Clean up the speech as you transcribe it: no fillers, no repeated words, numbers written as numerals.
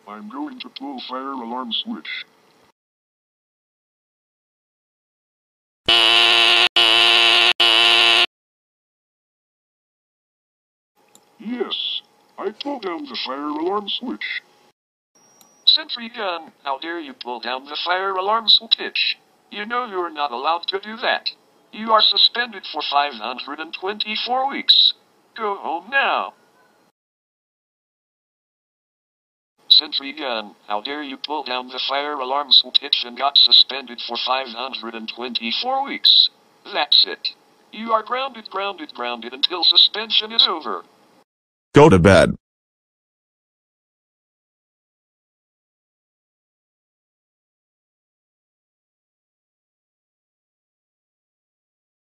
I'm going to pull fire alarm switch. Yes, I pulled down the fire alarm switch. Sentry gun, how dare you pull down the fire alarm switch? You know you're not allowed to do that. You are suspended for 524 weeks. Go home now. Sentry gun, how dare you pull down the fire alarm switch and got suspended for 524 weeks. That's it. You are grounded until suspension is over. Go to bed.